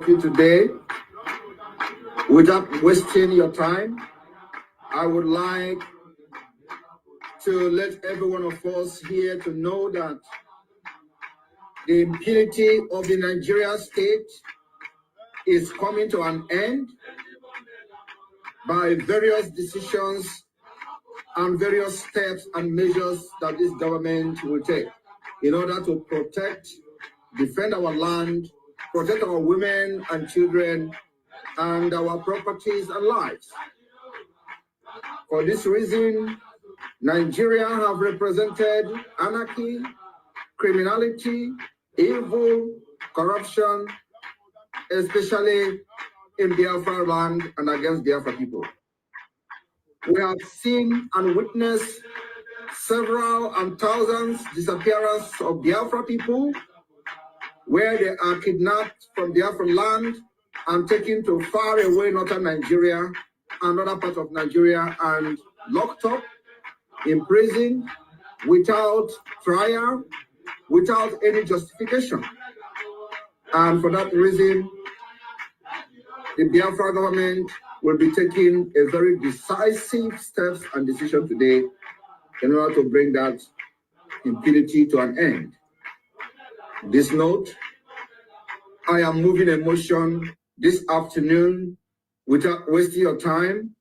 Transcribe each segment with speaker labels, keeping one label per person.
Speaker 1: you today. Without wasting your time, I would like to let every one of us here to know that the impunity of the Nigeria state is coming to an end by various decisions and various steps and measures that this government will take in order to protect, defend our land, protect our women and children, and our properties and lives. For this reason, Nigeria have represented anarchy, criminality, evil, corruption, especially in Biafra land and against Biafra people. We have seen and witnessed several and thousands disappearances of Biafra people, where they are kidnapped from Biafra land and taken to far away northern Nigeria, another part of Nigeria, and locked up, imprisoned, without trial, without any justification. And for that reason, the Biafra government will be taking a very decisive steps and decision today in order to bring that impunity to an end. This note, I am moving a motion this afternoon without wasting your time,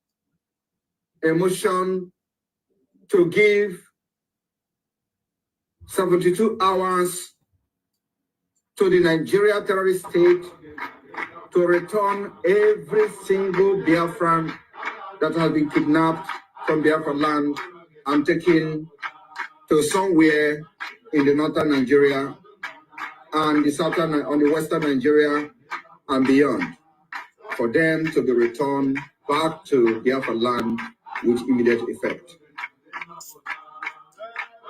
Speaker 1: a motion to give 72 hours to the Nigeria terrorist state to return every single Biafran that has been kidnapped from Biafra land and taken to somewhere in the northern Nigeria and the southern, on the western Nigeria and beyond, for them to be returned back to Biafra land with immediate effect.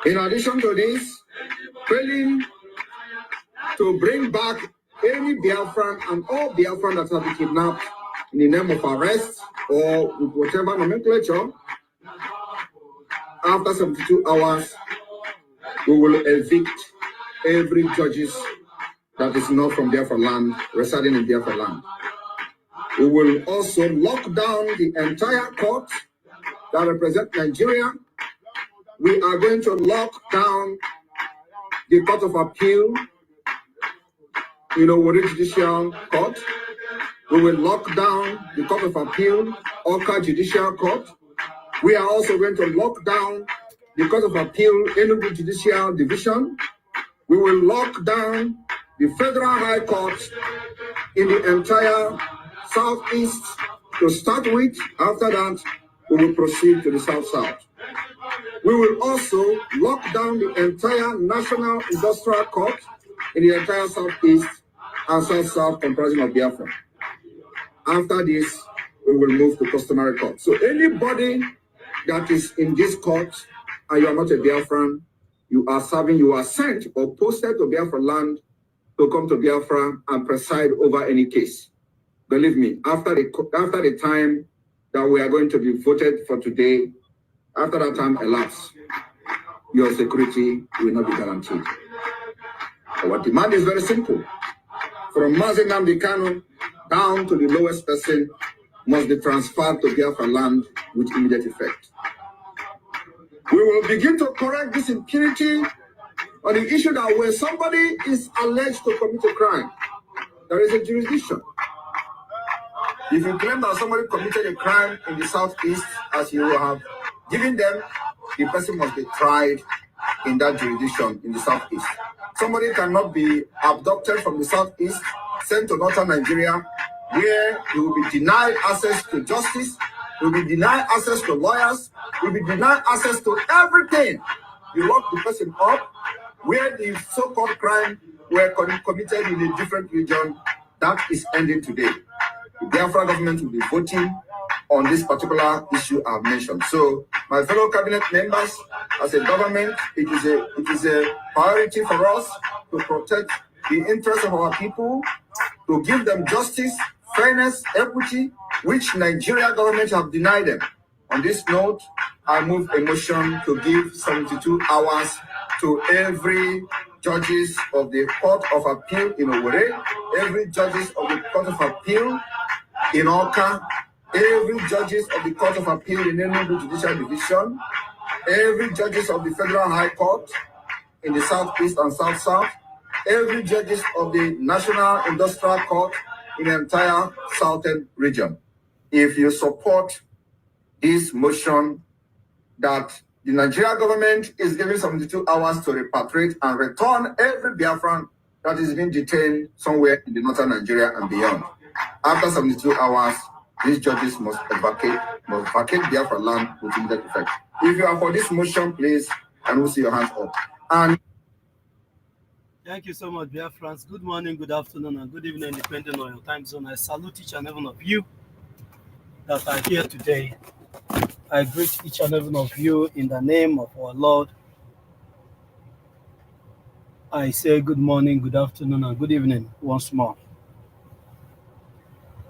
Speaker 1: In addition to this, failing to bring back any Biafran and all Biafran that have been kidnapped in the name of arrest or with whatever nomenclature, after 72 hours, we will evict every judges that is not from Biafra land, residing in Biafra land. We will also lock down the entire court that represents Nigeria. We are going to lock down the Court of Appeal, Wari Judicial Court. We will lock down the Court of Appeal, Oka Judicial Court. We are also going to lock down the Court of Appeal, Enugu Judicial Division. We will lock down the Federal High Court in the entire Southeast to start with. After that, we will proceed to the South-South. We will also lock down the entire National Industrial Court in the entire Southeast and South-South comprising of Biafra. After this, we will move to customary court. So anybody that is in this court and you are not a Biafran, you are sent or posted to Biafra land to come to Biafra and preside over any case. Believe me, after the time that we are going to be voted for today, after that time elapses, your security will not be guaranteed. Our demand is very simple. From Mazi Nnamdi Kanu down to the lowest person must be transferred to Biafra land with immediate effect. We will begin to correct this impunity on the issue that when somebody is alleged to commit a crime, there is a jurisdiction. If you claim that somebody committed a crime in the Southeast, as you have given them, the person must be tried in that jurisdiction in the Southeast. Somebody cannot be abducted from the Southeast, sent to northern Nigeria, where you will be denied access to justice, you will be denied access to lawyers, you will be denied access to everything. You lock the person up where the so-called crime were committed in a different region. That is ending today. The Biafra government will be voting on this particular issue I've mentioned. So, my fellow cabinet members, as a government, it is a priority for us to protect the interests of our people, to give them justice, fairness, equity, which Nigeria government have denied them. On this note, I move a motion to give 72 hours to every judges of the Court of Appeal in Owerri, every judges of the Court Court of Appeal in Oka, every judges of the Court of Appeal in Enugu Judicial Division, every judges of the Federal High Court in the Southeast and South-South, every judges of the National Industrial Court in the entire Southern region. If you support this motion that the Nigeria government is giving 72 hours to repatriate and return every Biafran that is being detained somewhere in the northern Nigeria and beyond. After 72 hours, these judges must vacate Biafra land with immediate effect. If you are for this motion, please, and we'll see your hands up. And
Speaker 2: thank you so much, Biafrans. Good morning, good afternoon, and good evening, depending on your time zone. I salute each and every one of you that are here today. I greet each and every one of you in the name of our Lord. I say good morning, good afternoon, and good evening once more.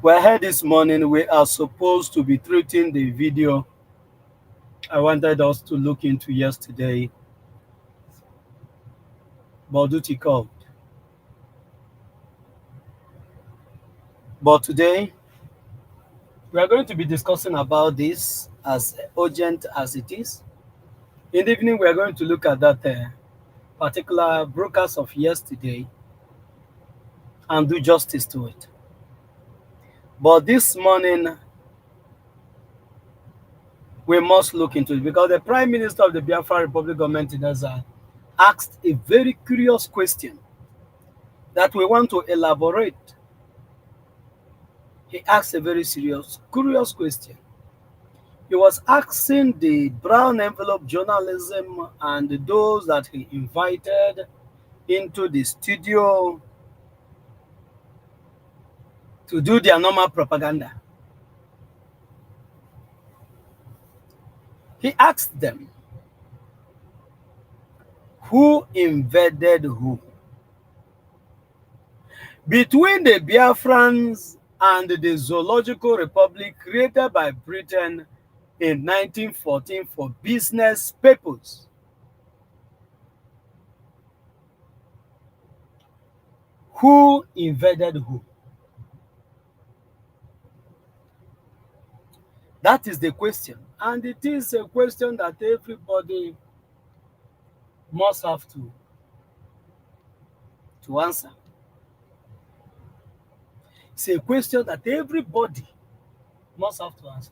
Speaker 2: We're here this morning. We are supposed to be treating the video I wanted us to look into yesterday, but duty called. But today, we are going to be discussing about this as urgent as it is. In the evening, we are going to look at that particular broadcast of yesterday and do justice to it. But this morning, we must look into it because the Prime Minister of the Biafra Republic government in Ezra asked a very curious question that we want to elaborate. He asked a very curious question. He was asking the brown envelope journalism and those that he invited into the studio to do their normal propaganda. He asked them, who invaded who? Between the Biafrans and the Zoological Republic created by Britain in 1914 for business purposes. Who invaded who? That is the question. And it is a question that everybody must have to answer. It's a question that everybody must have to answer.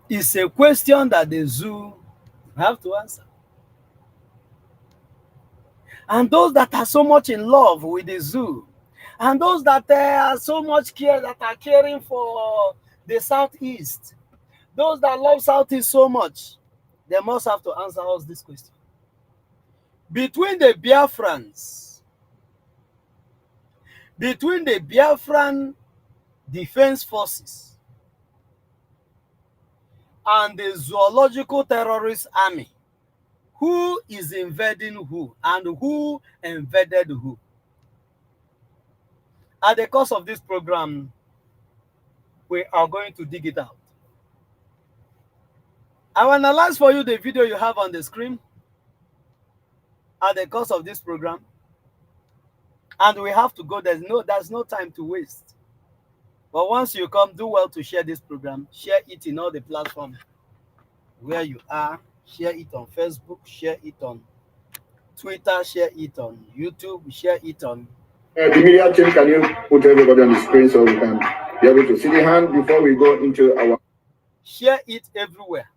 Speaker 2: It's a question that the zoo have to answer. And those that are so much in love with the zoo, and those that are so much that are caring for the Southeast, those that love Southeast so much, they must have to answer us this question. Between the Biafrans, between the Biafran Defense Forces and the Zoological Terrorist Army, who is invading who and who invaded who? At the course of this program, we are going to dig it out. I will analyze for you the video you have on the screen at the course of this program. And we have to go. There's no time to waste. But once you come, do well to share this program. Share it in all the platforms where you are. Share it on Facebook. Share it on Twitter. Share it on YouTube. Share it on...
Speaker 1: the media team, can you put everybody on the screen so we can be able to see the hand before we go into our...
Speaker 2: Share it everywhere.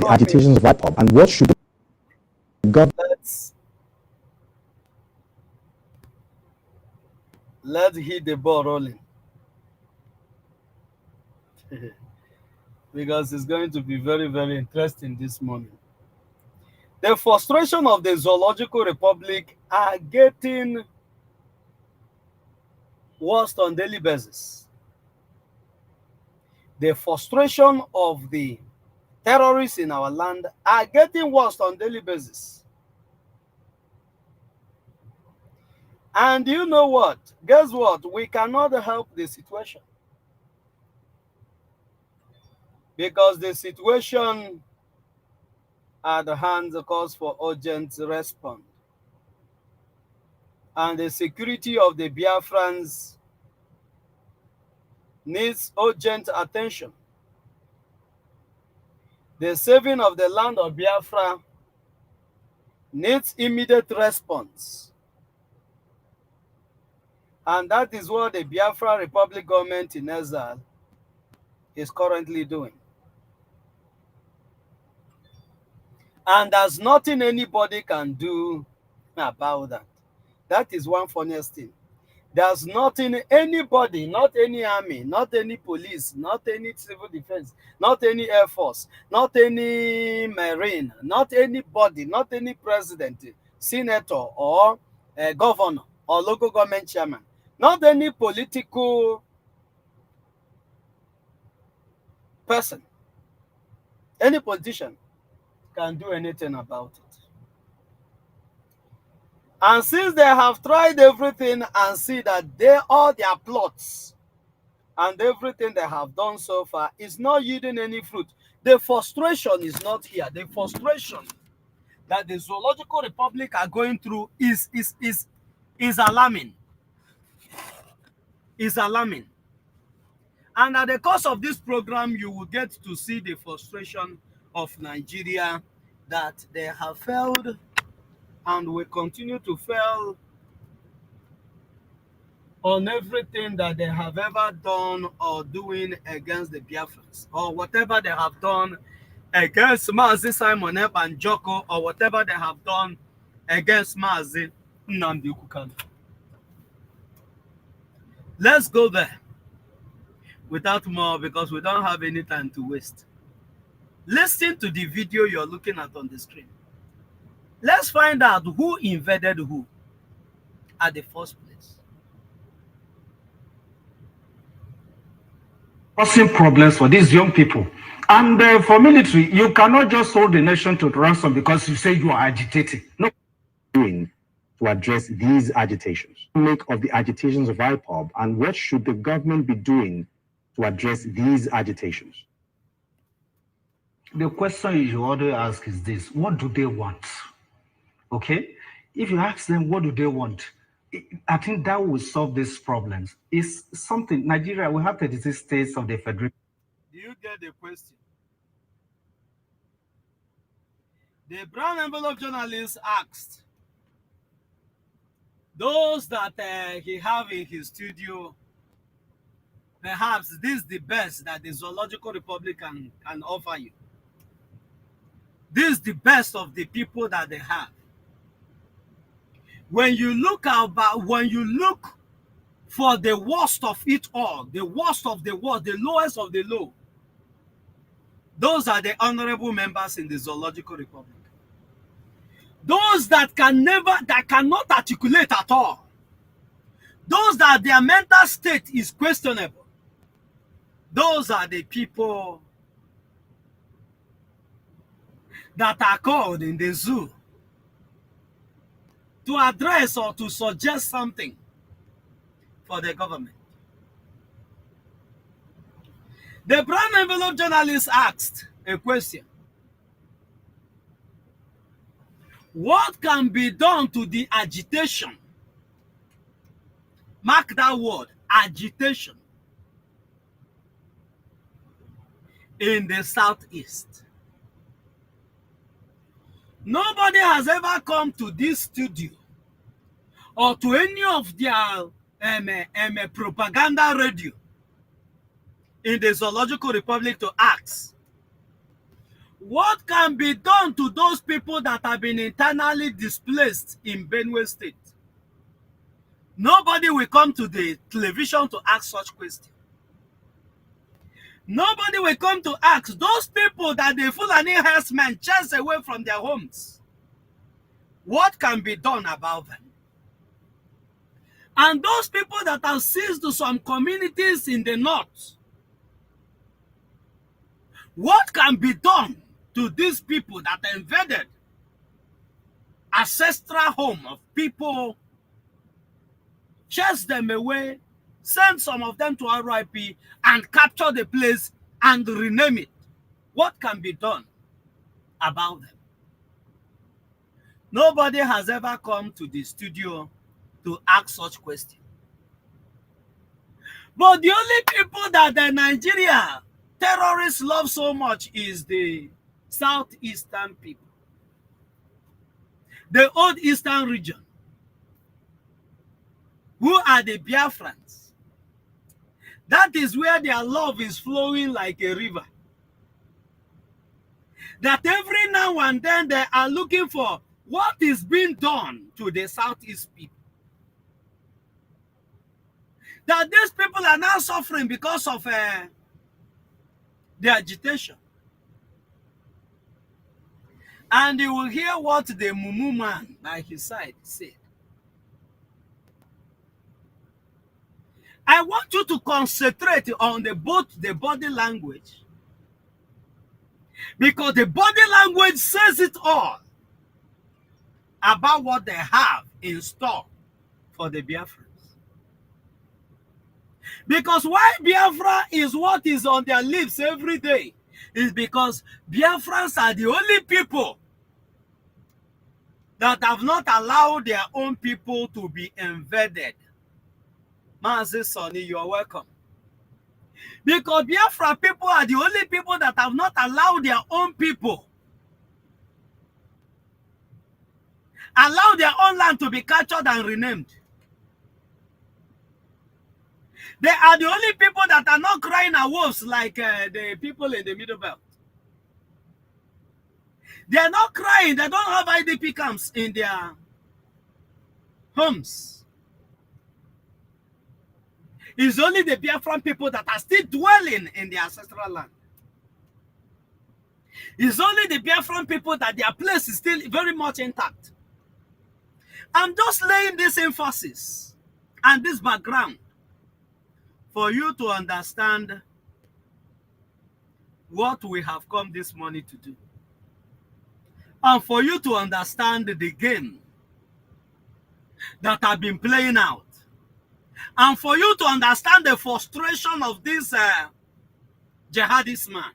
Speaker 3: the agitations of IPOB, and what should the government...
Speaker 2: Let's hit the ball rolling. Because it's going to be very, very interesting this morning. The frustration of the Zoological Republic are getting worse on daily basis. The frustration of the terrorists in our land are getting worse on daily basis. And you know what? Guess what? We cannot help the situation. Because the situation at the hand calls for urgent response. And the security of the Biafrans needs urgent attention. The saving of the land of Biafra needs immediate response. And that is what the Biafra Republic government in exile is currently doing. And there's nothing anybody can do about that. That is one funniest thing. There's nothing anybody, not any army, not any police, not any civil defense, not any air force, not any marine, not anybody, not any president, senator, or governor, or local government chairman, not any political person, any politician can do anything about it. And since they have tried everything and see that all their plots and everything they have done so far is not yielding any fruit, the frustration is not here. The frustration that the Zoological Republic are going through is alarming. Is alarming. And at the course of this program, you will get to see the frustration of Nigeria, that they have failed and will continue to fail on everything that they have ever done or doing against the Biafrans, or whatever they have done against Mazi Simon Banjoko, or whatever they have done against Mazi Nnamdi Kanu. Let's go there without more, because we don't have any time to waste. Listen to the video you're looking at on the screen. Let's find out who invaded who at the first place.
Speaker 4: Causing problems for these young people. And for military, you cannot just hold the nation to ransom because you say you are agitating. No.
Speaker 3: Doing to address these agitations? Make of the agitations of IPOB, and what should the government be doing to address these agitations?
Speaker 4: The question you ought to ask is this: what do they want? Okay, if you ask them what do they want, I think that will solve these problems. It's something. Nigeria, we have 36 states of the federation.
Speaker 2: Do you get the question? The brown envelope journalist asked those that he have in his studio, perhaps this is the best that the Zoological Republic can offer you. This is the best of the people that they have. When you look for the worst of it all, the worst of the worst, the lowest of the low, those are the honorable members in the Zoological Republic. Those that cannot articulate at all. Those that their mental state is questionable. Those are the people that are called in the zoo to address or to suggest something for the government. The brown envelope journalist asked a question. What can be done to the agitation? Mark that word, agitation, in the Southeast. Nobody has ever come to this studio or to any of their propaganda radio in the Zoological Republic to ask, What can be done to those people that have been internally displaced in Benue State? Nobody will come to the television to ask such questions. Nobody will come to ask those people that the Fulani herdsmen chase away from their homes. What can be done about them? And those people that have seized some communities in the north, what can be done to these people that invaded ancestral home of people, chase them away, send some of them to RIP and capture the place and rename it? What can be done about them? Nobody has ever come to the studio to ask such questions. But the only people that the Nigeria terrorists love so much is the southeastern people, the old eastern region, who are the Biafrans. That is where their love is flowing like a river. That every now and then they are looking for what is being done to the southeast people. That these people are now suffering because of the agitation. And you will hear what the Mumu man by his side said. I want you to concentrate on both the body language, because the body language says it all about what they have in store for the Biafrans. Because why Biafra is what is on their lips every day is because Biafrans are the only people that have not allowed their own people to be invaded. Mazi Sonny, you are welcome. Because Biafra people are the only people that have not allowed their own people, allow their own land to be captured and renamed. They are the only people that are not crying at wolves like the people in the Middle Belt. They are not crying. They don't have IDP camps in their homes. It's only the Biafran people that are still dwelling in their ancestral land. It's only the Biafran people that their place is still very much intact. I'm just laying this emphasis and this background for you to understand what we have come this morning to do. And for you to understand the game that have been playing out. And for you to understand the frustration of this jihadist man.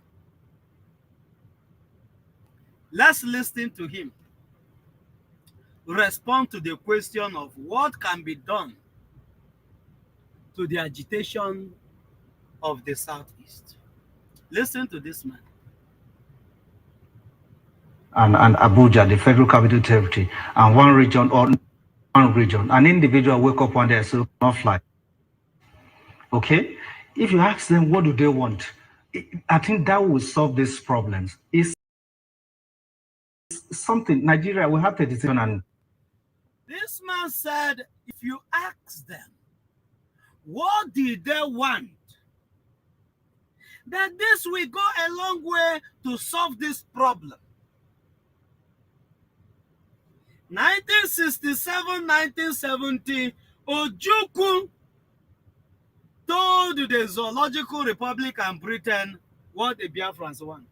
Speaker 2: Let's listen to him respond to the question of what can be done to the agitation of the Southeast. Listen to this man.
Speaker 4: And Abuja, the Federal Capital Territory, and one region, an individual wake up one day and say, not fly. Okay? If you ask them, what do they want? I think that will solve these problems. It's something, Nigeria, we have the decision. And
Speaker 2: this man said, if you ask them, what did they want? That this will go a long way to solve this problem. 1967, 1970, Ojukwu told the Zoological Republic and Britain what the Biafrans want.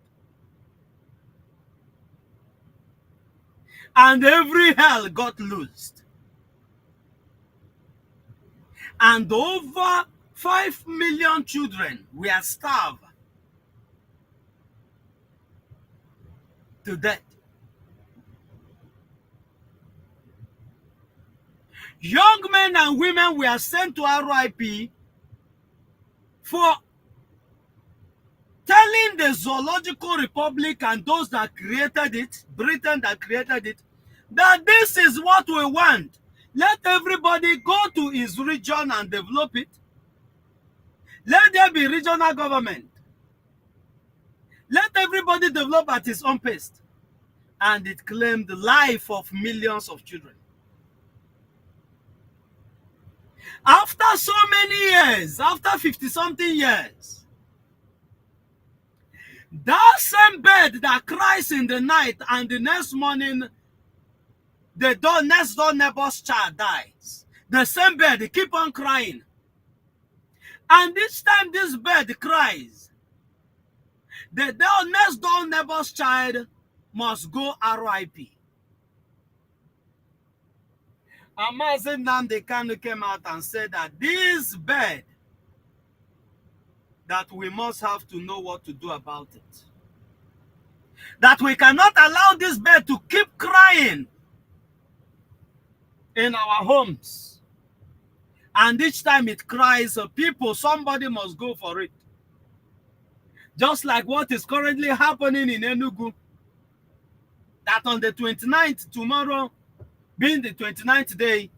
Speaker 2: And every hell got loosed. And over 5 million children were starved to death. Young men and women were sent to RIP for telling the Zoological Republic and those that created it, Britain that created it, that this is what we want. Let everybody go to his region and develop it. Let there be regional government. Let everybody develop at his own pace. And it claimed the life of millions of children. After so many years, after 50-something years, that same bird that cries in the night and the next morning, the next door neighbor's child dies. The same bird, they keep on crying. And each time this bird cries, the next door neighbor's child must go RIP. And Mazi Nnamdi Kanu came out and said that this bird, that we must have to know what to do about it. That we cannot allow this bird to keep crying in our homes. And each time it cries, somebody must go for it. Just like what is currently happening in Enugu. That on the 29th, tomorrow, being the 29th day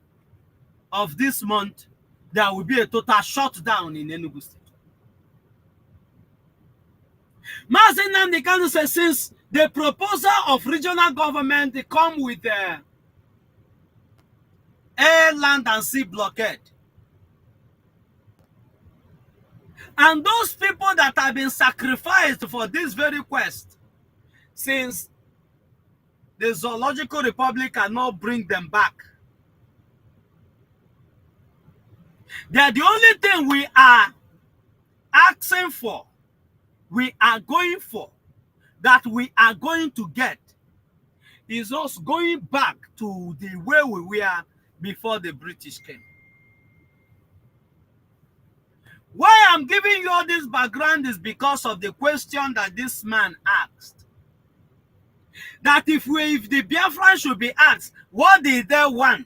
Speaker 2: of this month, there will be a total shutdown in Enugu State. Mazi Nnamdi Kanu says, since the proposal of regional government come with air, land, and sea blockade, and those people that have been sacrificed for this very quest, since the Zoological Republic cannot bring them back, they are the only thing we are asking for, we are going for, that we are going to get, is us going back to the way we were before the British came. Why I'm giving you all this background is because of the question that this man asked. That if the Biafran should be asked, what did they want?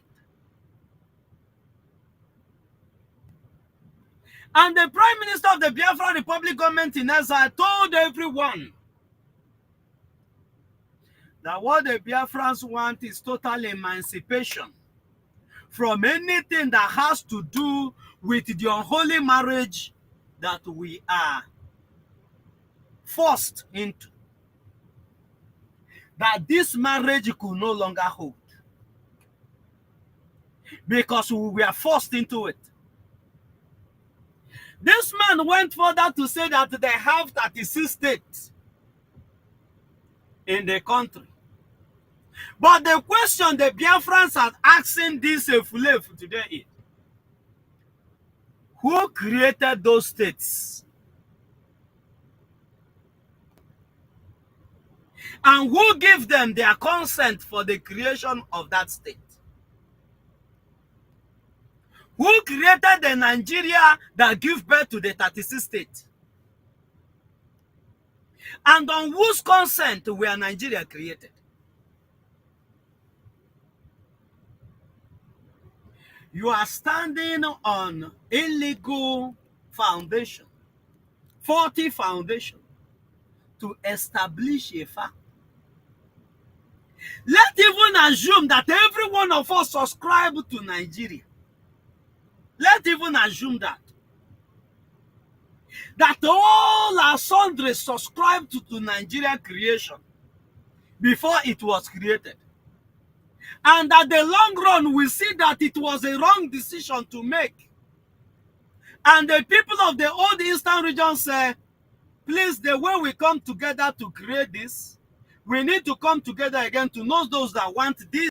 Speaker 2: And the Prime Minister of the Biafra Republic government in exile told everyone that what the Biafrans want is total emancipation from anything that has to do with the unholy marriage that we are forced into. That this marriage could no longer hold. Because we were forced into it. This man went further to say that they have 36 states in the country. But the question the Biafrans are asking this Efulefu today is, who created those states? And who gave them their consent for the creation of that state? Who created the Nigeria that gave birth to the 36 states? And on whose consent were Nigeria created? You are standing on illegal foundation, faulty foundation, to establish a fact. Let's even assume that every one of us subscribe to Nigeria. Let's even assume that all our sundry subscribed to Nigeria creation before it was created. And at the long run, we see that it was a wrong decision to make. And the people of the old Eastern region say, please, the way we come together to create this, we need to come together again to know those that want this.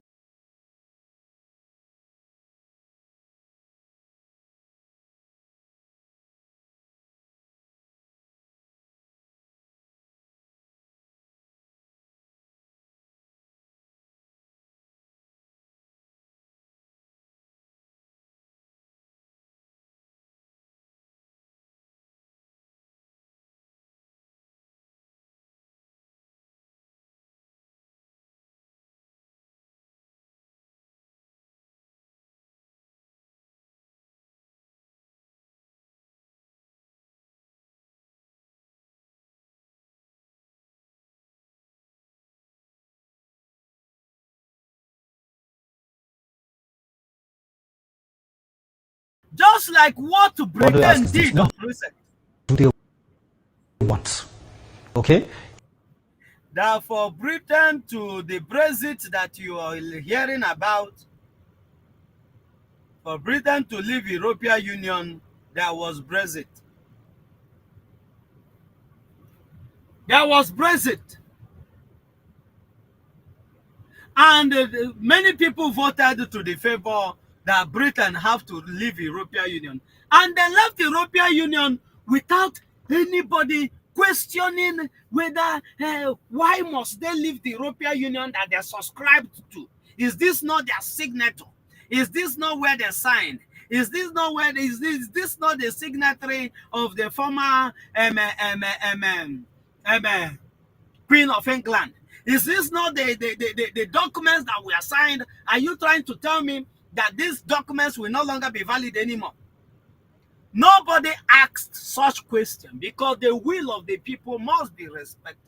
Speaker 2: Just like what Britain did of recent.
Speaker 4: Do they want? Okay?
Speaker 2: That for Britain to the Brexit that you are hearing about, for Britain to leave European Union, there was Brexit. There was Brexit. And many people voted to the favor that Britain have to leave European Union. And they left European Union without anybody questioning whether why must they leave the European Union that they subscribed to. Is this not their signature? Is this not where they signed? Is this not where is this not the signatory of the former Queen of England? Is this not the documents that were signed? Are you trying to tell me that these documents will no longer be valid anymore? Nobody asked such question because the will of the people must be respected.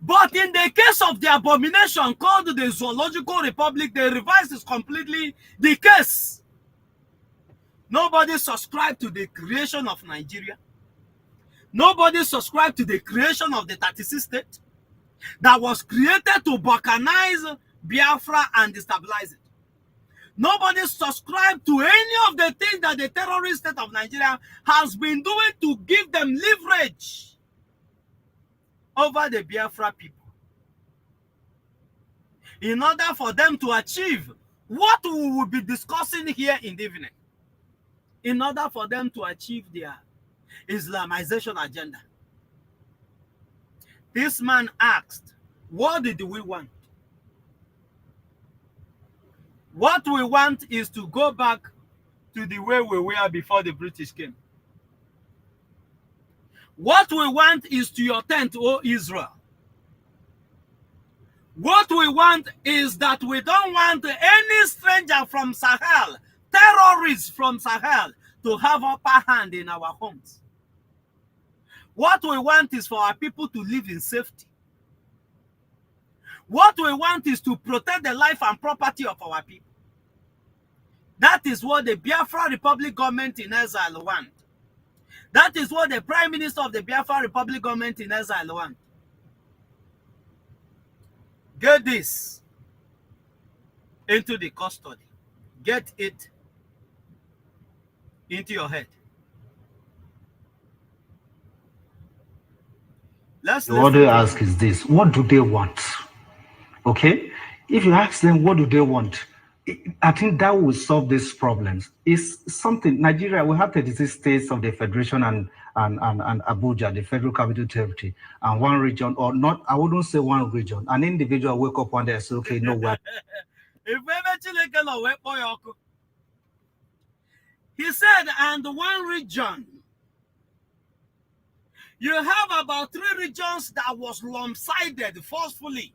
Speaker 2: But in the case of the abomination called the Zoological Republic, the reverse is completely the case. Nobody subscribed to the creation of Nigeria. Nobody subscribed to the creation of the 36 state that was created to balkanize Biafra and destabilize it. Nobody subscribed to any of the things that the terrorist state of Nigeria has been doing to give them leverage over the Biafra people, in order for them to achieve what we will be discussing here in the evening, in order for them to achieve their Islamization agenda. This man asked, what did we want? What we want is to go back to the way we were before the British came. What we want is to your tent, O Israel. What we want is that we don't want any stranger from Sahel, terrorists from Sahel, to have upper hand in our homes. What we want is for our people to live in safety. What we want is to protect the life and property of our people. That is what the Biafra Republic government in exile want. That is what the Prime Minister of the Biafra Republic government in exile want. Get this into the custody. Get it into your head.
Speaker 4: What they ask is this: what do they want? Okay, if you ask them what do they want, I think that will solve these problems. It's something Nigeria. We have 36 states of the federation and Abuja, the federal capital territory, and one region, or not. I wouldn't say one region. An individual wake up one day and say, "Okay, no way."
Speaker 2: He said, and one region. You have about 3 regions that was lopsided forcefully.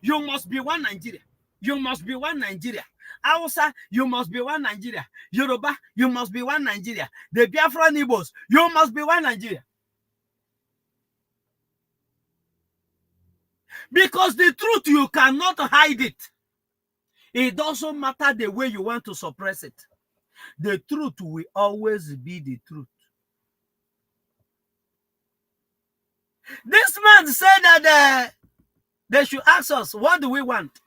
Speaker 2: You must be one Nigeria. You must be one Nigeria. Hausa, you must be one Nigeria. Yoruba, you must be one Nigeria. The Biafran Igbos, you must be one Nigeria. Because the truth, you cannot hide it. It doesn't matter the way you want to suppress it. The truth will always be the truth. This man said that they should ask us, what do we want?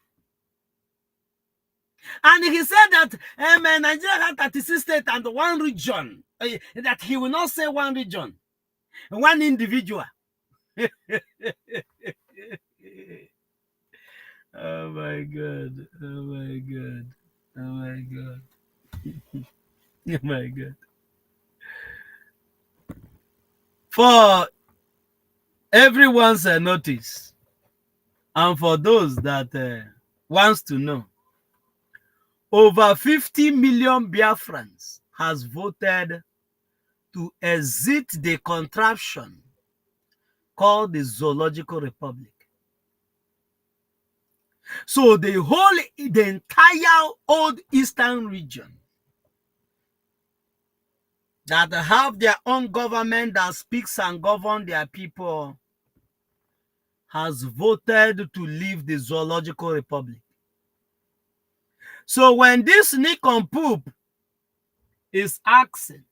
Speaker 2: And he said that Nigeria had 36 states and one region. That he will not say one region, one individual. Oh my God. Oh my God. Oh my God. Oh my God. For everyone's notice, and for those that wants to know, over 50 million Biafrans has voted to exit the contraption called the Zoological Republic. So the entire old eastern region that have their own government that speaks and governs their people has voted to leave the Zoological Republic. So when this Nincompoop is asking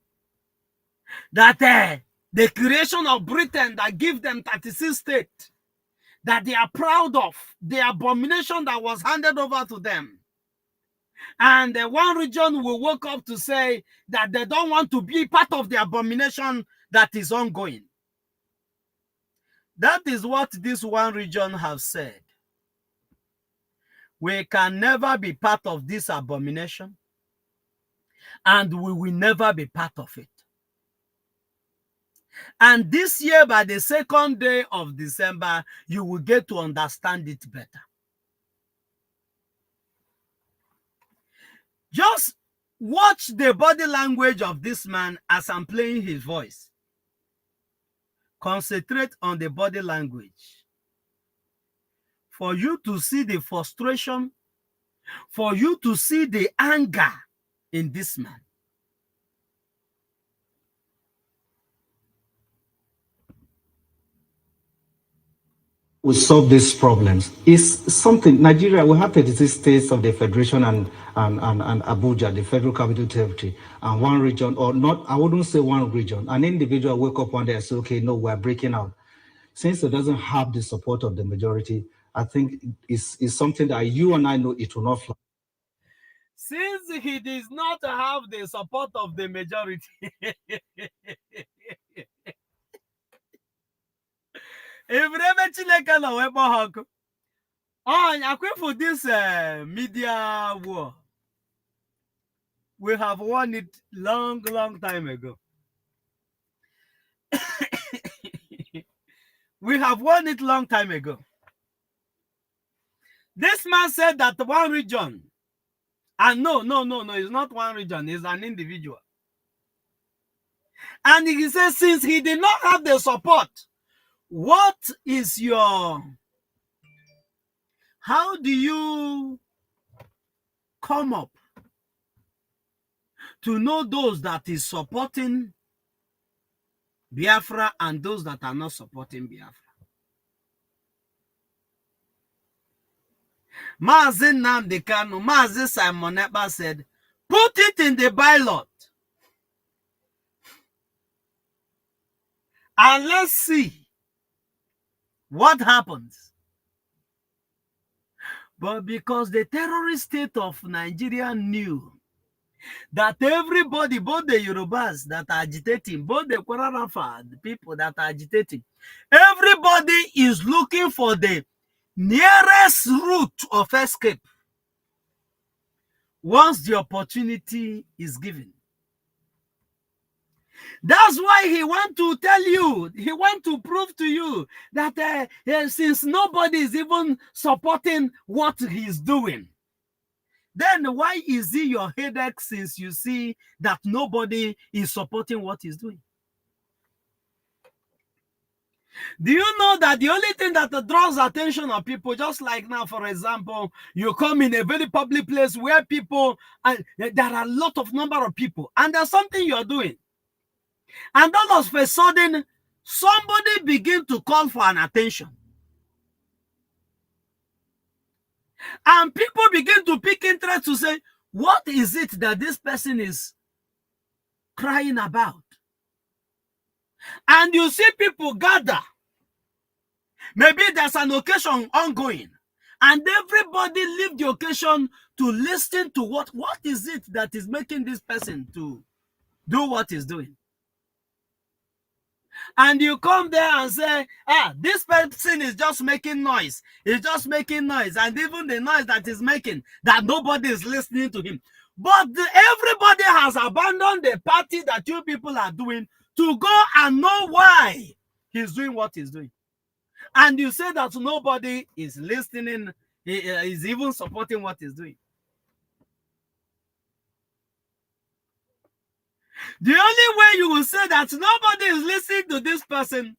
Speaker 2: that the creation of Britain that give them 36 states that they are proud of, the abomination that was handed over to them. And one region will wake up to say that they don't want to be part of the abomination that is ongoing. That is what this one region has said. We can never be part of this abomination, and we will never be part of it. And this year, by the second day of December, you will get to understand it better. Just watch the body language of this man as I'm playing his voice. Concentrate on the body language for you to see the frustration, for you to see the anger in this man.
Speaker 4: We solve these problems is something. Nigeria, we have 36 states of the federation and Abuja, the federal capital territory, and one region, or not, I wouldn't say one region. An individual wake up one day and say, okay, no, we're breaking out. Since it doesn't have the support of the majority, I think it's something that you and I know it will not fly.
Speaker 2: Since he does not have the support of the majority, for this media war, we have won it long time ago. We have won it long time ago. This man said that one region, and no, it's not one region, it's an individual. And he says, since he did not have the support, what is your, how do you come up to know those that is supporting Biafra and those that are not supporting Biafra? Mazi Nnamdi Kanu, Mazi Simon Ekpa said, put it in the ballot and let's see what happens. But because the terrorist state of Nigeria knew that everybody, both the Yorubas that are agitating, both the Kwara the people that are agitating, everybody is looking for the nearest route of escape once the opportunity is given. That's why he wants to tell you, he wants to prove to you that since nobody is even supporting what he's doing, then why is it your headache since you see that nobody is supporting what he's doing? Do you know that the only thing that draws attention of people, just like now, for example, you come in a very public place where people, there are a lot of number of people, and there's something you're doing, and all of a sudden, somebody begin to call for an attention. And people begin to pick interest to say, what is it that this person is crying about? And you see people gather. Maybe there's an occasion ongoing, and everybody leave the occasion to listen to what is it that is making this person to do what he's doing. And you come there and say, this person is just making noise. He's just making noise. And even the noise that he's making, that nobody is listening to him. But everybody has abandoned the party that you people are doing to go and know why he's doing what he's doing. And you say that nobody is listening, is even supporting what he's doing. The only way you will say that nobody is listening to this person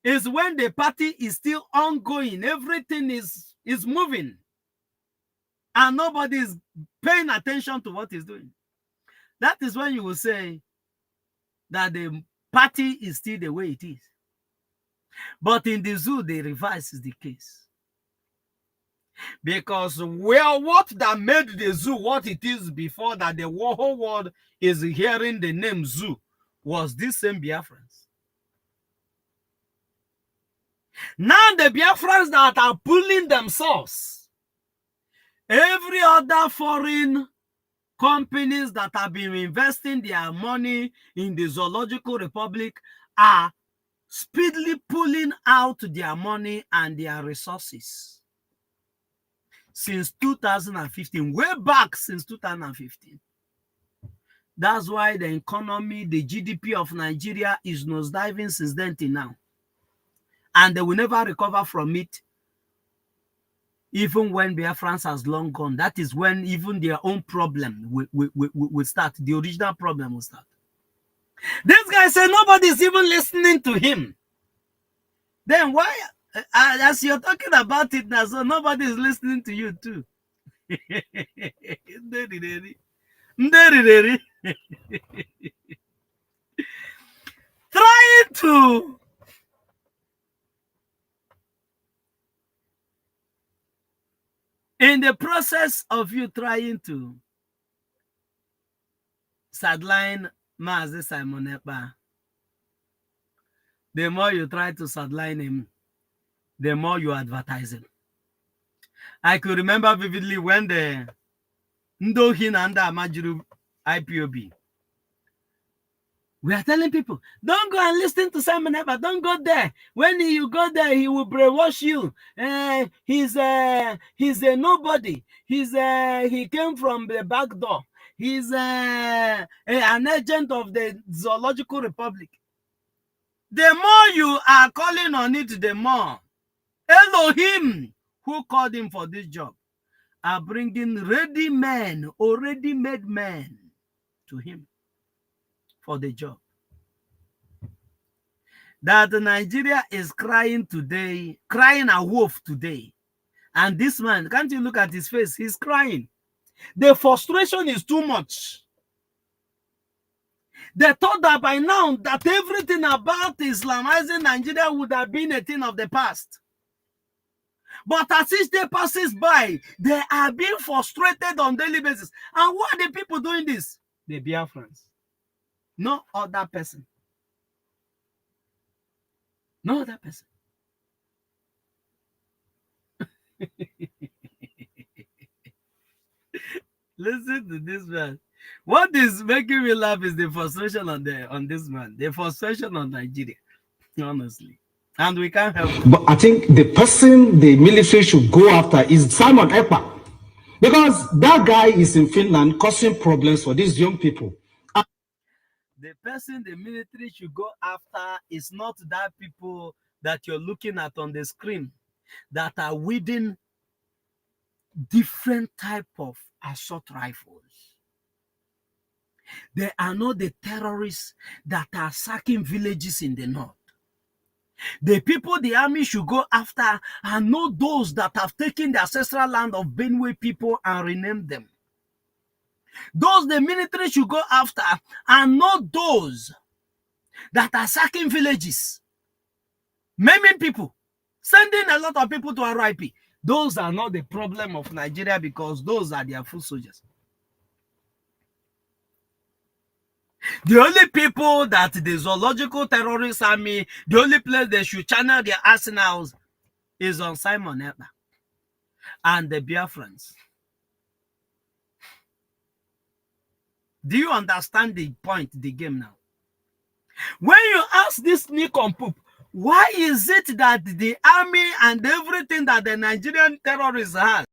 Speaker 2: is when the party is still ongoing. Everything is moving. And nobody is paying attention to what he's doing. That is when you will say that the party is still the way it is. But in the zoo, the reverse is the case. Because what that made the zoo what it is before that the whole world is hearing the name zoo was this same Biafrans. Now the Biafrans that are pulling themselves, every other foreign companies that have been investing their money in the Zoological Republic are speedily pulling out their money and their resources since 2015, way back since 2015. That's why the economy, the GDP of Nigeria is nosediving since then till now. And they will never recover from it, even when Biafrans has long gone. That is when even their own problem will start. The original problem will start. This guy said nobody's even listening to him. Then why, as you're talking about it now, so nobody's listening to you too. Trying to in the process of you trying to sideline Mazi Simon Ekpa, the more you try to sideline him, the more you advertise him. I could remember vividly when the Ndohin and Amajuru IPOB, we are telling people, don't go and listen to Simon Ekpa. Don't go there. When you go there, he will brainwash you. He's a nobody. He came from the back door. He's an agent of the Zoological Republic. The more you are calling on it, the more Elohim, who called him for this job, are bringing ready men, already made men to him for the job. That Nigeria is crying today, crying a wolf today. And this man, can't you look at his face? He's crying. The frustration is too much. They thought that by now that everything about Islamizing Nigeria would have been a thing of the past. But as each day passes by, they are being frustrated on daily basis. And why are the people doing this? The Biafrans. No other person. No other person. Listen to this man. What is making me laugh is the frustration on this man, the frustration on Nigeria, honestly. And we can't help it.
Speaker 4: But I think the person the military should go after is Simon Ekpa, because that guy is in Finland causing problems for these young people.
Speaker 2: The person the military should go after is not that people that you're looking at on the screen that are wielding different type of assault rifles. They are not the terrorists that are sacking villages in the north. The people the army should go after are not those that have taken the ancestral land of Benue people and renamed them. Those the military should go after are not those that are sacking villages, maiming people, sending a lot of people to RIP. Those are not the problem of Nigeria, because those are their foot soldiers. The only people that the Zoological Terrorist Army, the only place they should channel their arsenals is on Simon Ekpa and the Biafrans. Do you understand the point, the game now? When you ask this nincompoop, why is it that the army and everything that the Nigerian terrorists have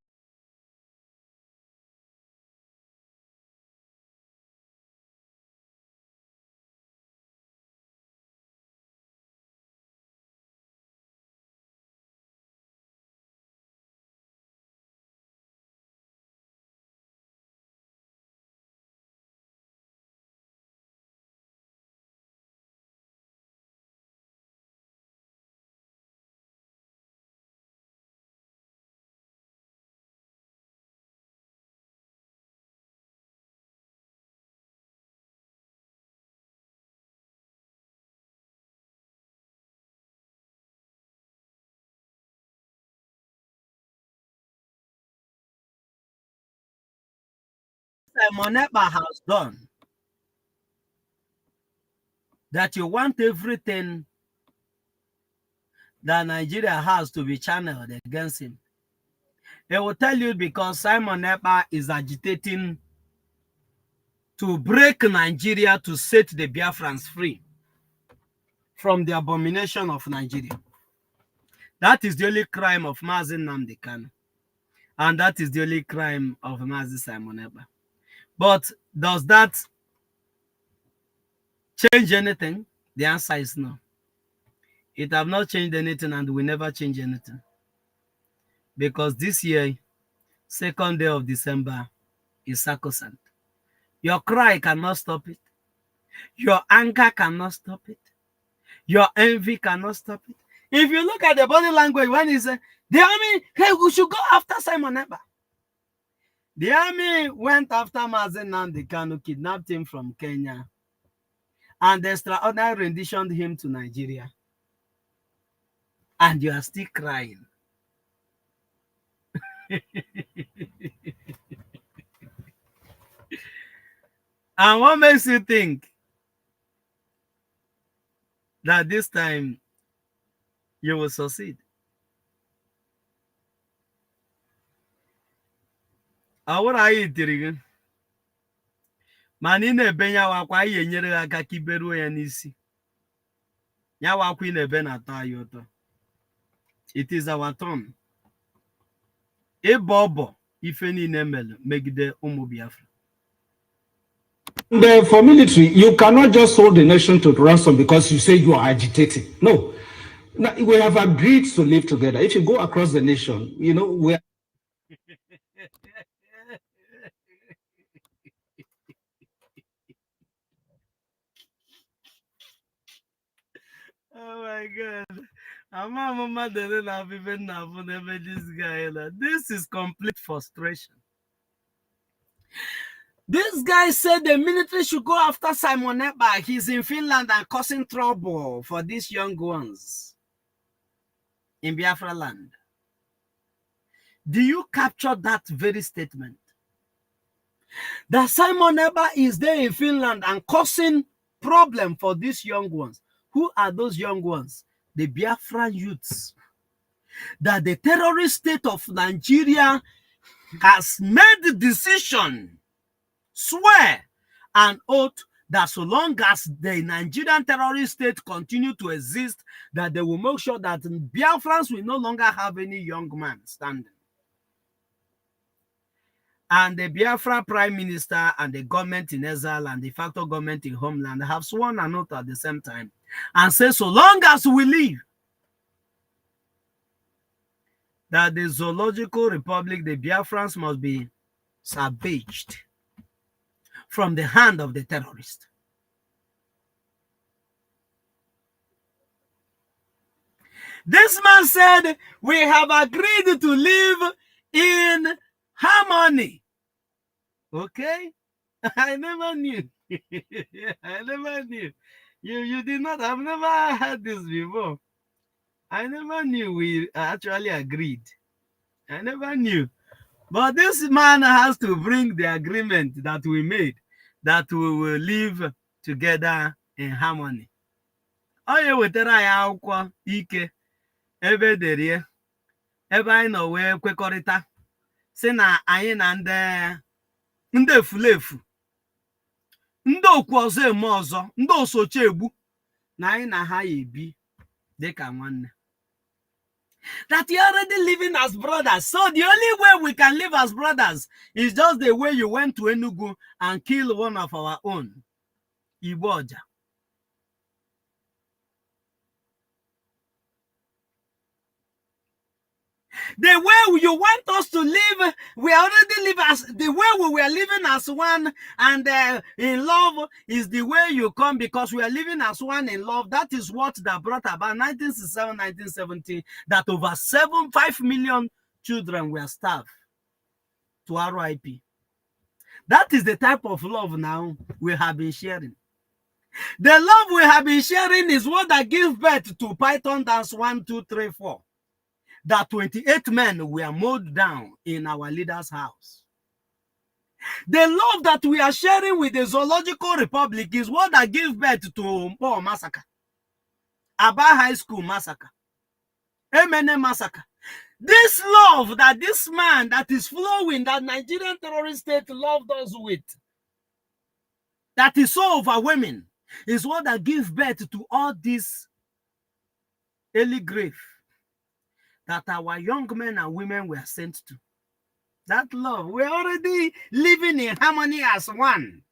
Speaker 2: Simon Ekpa has done that you want everything that Nigeria has to be channeled against him. They will tell you because Simon Ekpa is agitating to break Nigeria to set the Biafrans free from the abomination of Nigeria. That is the only crime of Mazi Nnamdi Kanu. And that is the only crime of Mazi Simon Ekpa. But does that change anything? The answer is no. It have not changed anything and will never change anything. Because this year, 2nd day of December, is sacrosanct. Your cry cannot stop it. Your anger cannot stop it. Your envy cannot stop it. If you look at the body language when he said, the army, hey, we should go after Simon Ekpa. The army went after Mazi Nnamdi Kanu, kidnapped him from Kenya, and extraordinarily renditioned him to Nigeria. And you are still crying. And what makes you think that this time you will succeed? What are you doing? Manine benya wakwa ye nyere aka kiberu ya n'isi. Ya wakwa inebe na ta yoto. It is our turn. Ebobo ife niile mele megide ụmụ Biafra.
Speaker 4: For military, you cannot just hold the nation to ransom because you say you are agitating. No. Now, we have agreed to live together. If you go across the nation, you know, we're
Speaker 2: oh my God. This guy. This is complete frustration. This guy said the military should go after Simon Ekpa. He's in Finland and causing trouble for these young ones in Biafra land. Do you capture that very statement? That Simon Ekpa is there in Finland and causing problem for these young ones. Who are those young ones? The Biafran youths. That the terrorist state of Nigeria has made the decision, swear an oath that so long as the Nigerian terrorist state continue to exist, that they will make sure that Biafrans will no longer have any young man standing. And the Biafra Prime Minister and the government in exile and de facto government in homeland have sworn an oath at the same time and say so long as we live, that the Zoological Republic, the Biafrans, must be savaged from the hand of the terrorist. This man said, we have agreed to live in harmony. Okay? I never knew. I never knew. You did not. I've never heard this before. I never knew we actually agreed. I never knew. But this man has to bring the agreement that we made, that we will live together in harmony. Onye wetara ya akwụkwọ ike ebe dere ebe anyị nọ wee kwekọrịta sị na anyị na ndị efulefu, ndị okwu ọzọ eme ọzọ, ndị osoche egbu, na anyị na ha ebi dịka nwanne. That you're already living as brothers. So the only way we can live as brothers is just the way you went to Enugu and killed one of our own, Igbo Oja. The way you want us to live, we already live as the way we were living as one, and in love is the way you come, because we are living as one in love. That is what that brought about 1967, 1970, that over 5 million children were starved to RIP. That is the type of love now we have been sharing. The love we have been sharing is what that gives birth to Python Dance 1, 2, 3, 4. That 28 men were mowed down in our leader's house. The love that we are sharing with the Zoological Republic is what that gave birth to Mpo massacre, Aba High School massacre, MNM massacre. This love that this man that is flowing, that Nigerian terrorist state loved us with, that is so overwhelming, is what that gives birth to all this early grave that our young men and women were sent to. That love, we're already living in harmony as one.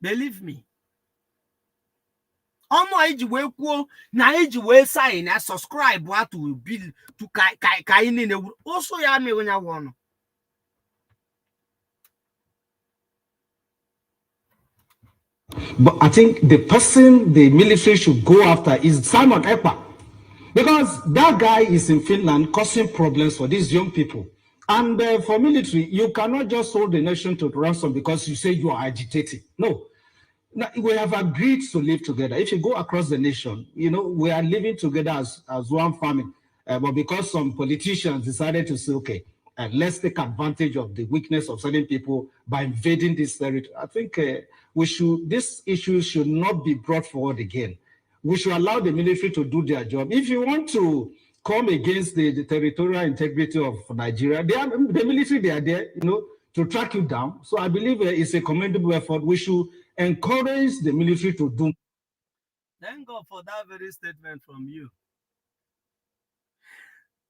Speaker 2: Believe me. Na iji wee sign na subscribe to bill to ka also ya me when you.
Speaker 4: But I think the person the military should go after is Simon Ekpa, because that guy is in Finland causing problems for these young people. And for military, you cannot just hold the nation to ransom because you say you are agitating. No. Now, we have agreed to live together. If you go across the nation, you know, we are living together as one family. But because some politicians decided to say, okay, let's take advantage of the weakness of certain people by invading this territory, I think this issue should not be brought forward again. We should allow the military to do their job. If you want to come against the territorial integrity of Nigeria, the military, they are there, you know, to track you down. So I believe it's a commendable effort. We should encourage the military to do.
Speaker 2: Thank God for that very statement from you.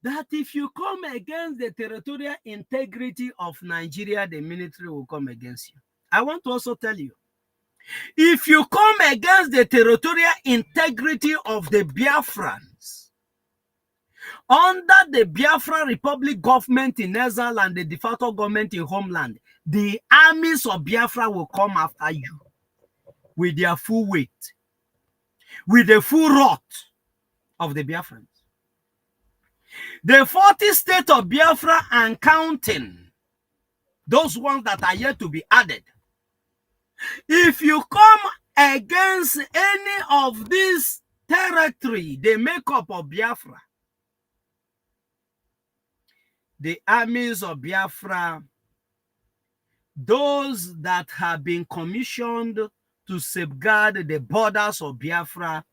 Speaker 2: That if you come against the territorial integrity of Nigeria, the military will come against you. I want to also tell you, if you come against the territorial integrity of the Biafrans, under the Biafra Republic government in exile and the de facto government in homeland, the armies of Biafra will come after you with their full weight, with the full wrath of the Biafrans. The 40 states of Biafra and counting, those ones that are yet to be added, if you come against any of these territory, the makeup of Biafra, the armies of Biafra, those that have been commissioned to safeguard the borders of Biafra,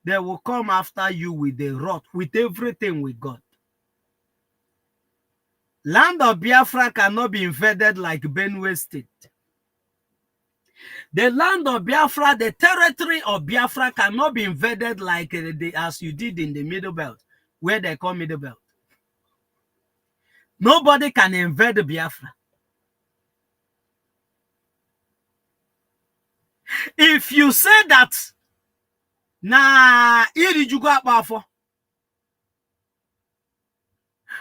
Speaker 2: they will come after you with the wrath, with everything we got. Land of Biafra cannot be invaded like Benue State. The land of Biafra, the territory of Biafra cannot be invaded like as you did in the Middle Belt, where they call Middle Belt. Nobody can invade Biafra. If you say that, na iri jugo akpafo,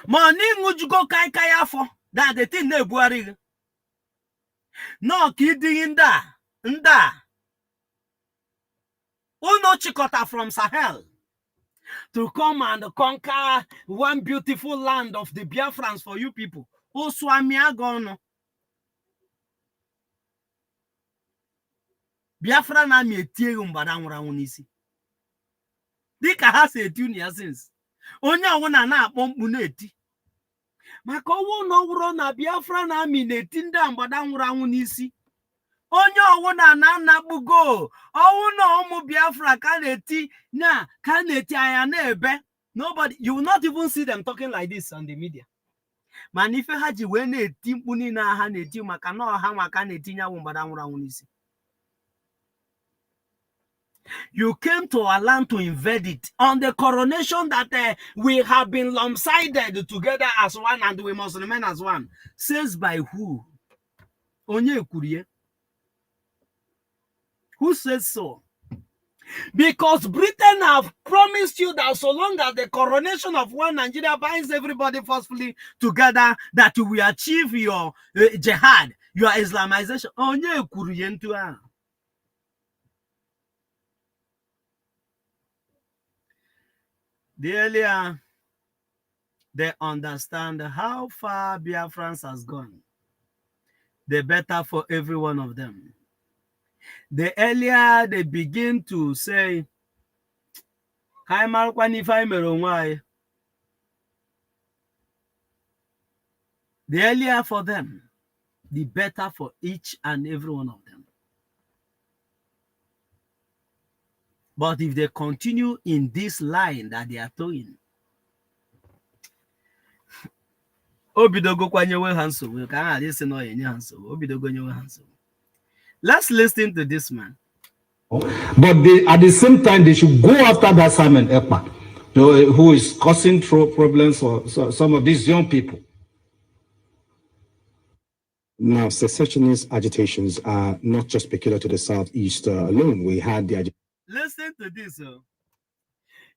Speaker 2: money ngujugo kai afo, that the thing ne buari. No kidding nda. Uno chikota from Sahel to come and conquer one beautiful land of the Biafrans for you people. Oswamiagono. Biafra na mi etie mbadangura unisi. Dika ha se tunia since. Onya wona na akpompu na eti. Maka owo no wuro na Biafra na mi na-eti nda mbadangura unisi. Onya wona na nabugo. Owo no omu Biafra ka na-eti na ka na-eti aya na ebe. Nobody, you will not even see them talking like this on the media. Manife haji we na-eti mkpuni na ha na-eti maka na ha maka na-eti nyawo mbadangura unisi. You came to our land to invade it on the coronation that we have been lump-sided together as one and we must remain as one. Says by who? Onye Kurie. Who says so? Because Britain have promised you that so long as the coronation of one Nigeria binds everybody forcefully together, that you will achieve your jihad, your Islamization. Onye Kurie ntua. The earlier they understand how far Biafrans has gone, the better for every one of them. The earlier they begin to say, The earlier for them, the better for each and every one of them. But if they continue in this line that they are towing, let's listen to this man.
Speaker 4: But at the same time, they should go after that Simon Ekpa, who is causing problems for some of these young people.
Speaker 3: Now, secessionist agitations are not just peculiar to the Southeast alone. We had the
Speaker 2: Listen to this.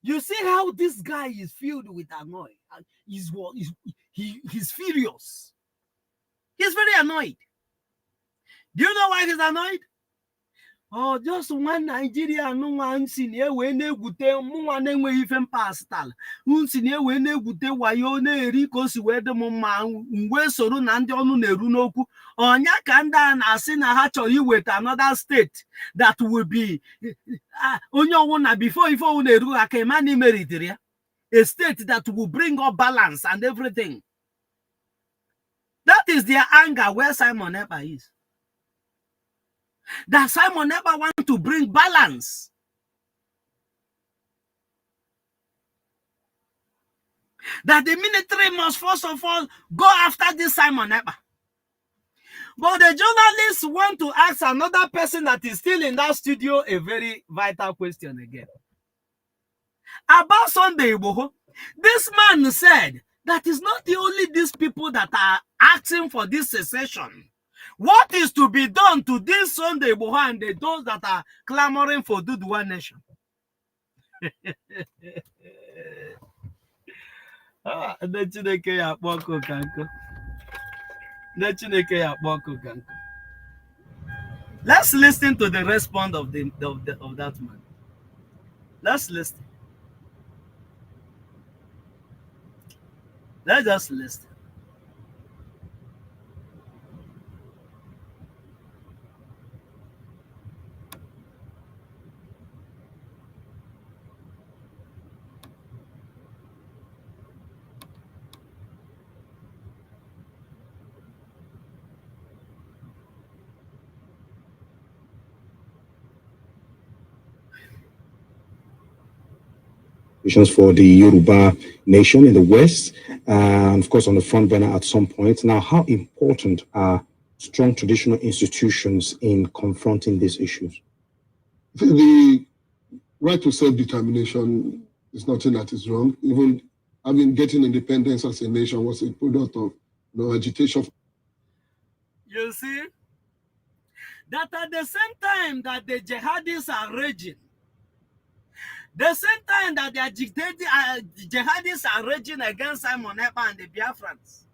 Speaker 2: You see how this guy is filled with annoy. He's furious. He's very annoyed. Do you know why he's annoyed? Oh, just one Nigeria no one senior when they would tell one even pastal. Senior when they would tell Wayone Ricos where the Mama where Sorun and Nerunoku on Yakanda and Asina Hatchori with another state that will be on your one before Neru Akemani Meriteria, a state that will bring up balance and everything. That is their anger where Simon Ekpa is. That Simon never want to bring balance. That the military must first of all go after this Simon Ekpa. But the journalists want to ask another person that is still in that studio a very vital question again. About Sunday Igboho, this man said that is not the only these people that are asking for this secession. What is to be done to this Sunday Igboho and those that are clamoring for Duduwa nation? Let's listen to the response of that man. Let's listen. Let's just listen.
Speaker 3: for the Yoruba nation in the West, and of course on the front burner at some point. Now, how important are strong traditional institutions in confronting these issues?
Speaker 1: The right to self-determination is nothing that is wrong. Even getting independence as a nation was a product of agitation.
Speaker 2: You see, that at the same time that the jihadis are raging, the same time that the jihadis are raging against Simon Ekpa and the Biafrans,